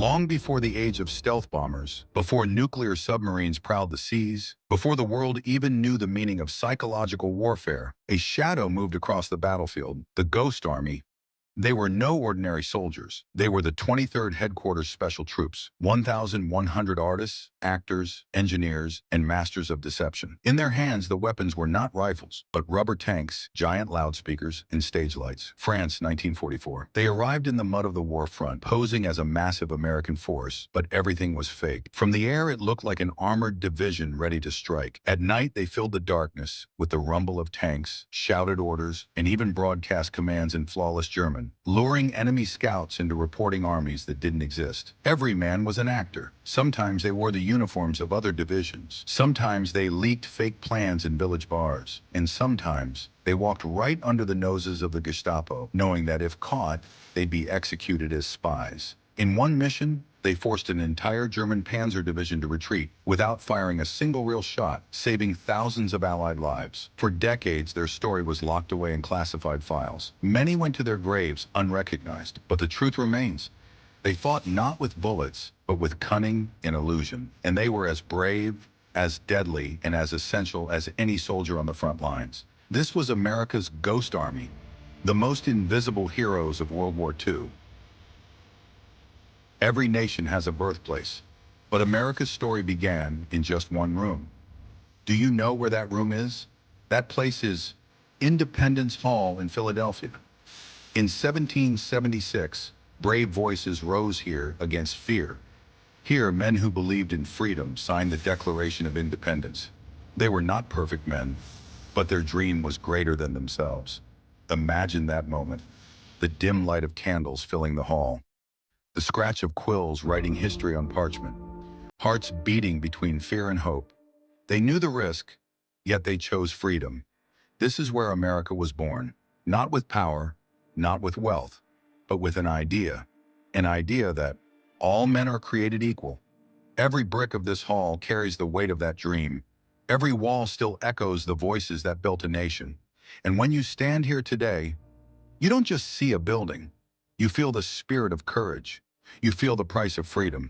Long before the age of stealth bombers, before nuclear submarines prowled the seas, before the world even knew the meaning of psychological warfare, a shadow moved across the battlefield, the Ghost Army. They were no ordinary soldiers. They were the 23rd Headquarters Special Troops, 1,100 artists, actors, engineers, and masters of deception. In their hands, the weapons were not rifles, but rubber tanks, giant loudspeakers, and stage lights. France, 1944. They arrived in the mud of the war front, posing as a massive American force, but everything was fake. From the air, it looked like an armored division ready to strike. At night, they filled the darkness with the rumble of tanks, shouted orders, and even broadcast commands in flawless German, luring enemy scouts into reporting armies that didn't exist. Every man was an actor. Sometimes they wore the uniforms of other divisions. Sometimes they leaked fake plans in village bars. And sometimes they walked right under the noses of the Gestapo, knowing that if caught, they'd be executed as spies. In one mission, they forced an entire German panzer division to retreat without firing a single real shot, saving thousands of Allied lives. For decades, their story was locked away in classified files. Many went to their graves unrecognized, but the truth remains. They fought not with bullets, but with cunning and illusion. And they were as brave, as deadly, and as essential as any soldier on the front lines. This was America's Ghost Army, the most invisible heroes of World War II. Every nation has a birthplace, but America's story began in just one room. Do you know where that room is? That place is Independence Hall in Philadelphia. In 1776, brave voices rose here against fear. Here, men who believed in freedom signed the Declaration of Independence. They were not perfect men, but their dream was greater than themselves. Imagine that moment, the dim light of candles filling the hall, the scratch of quills writing history on parchment, hearts beating between fear and hope. They knew the risk, yet they chose freedom. This is where America was born, not with power, not with wealth, but with an idea that all men are created equal. Every brick of this hall carries the weight of that dream. Every wall still echoes the voices that built a nation. And when you stand here today, you don't just see a building. You feel the spirit of courage. You feel the price of freedom.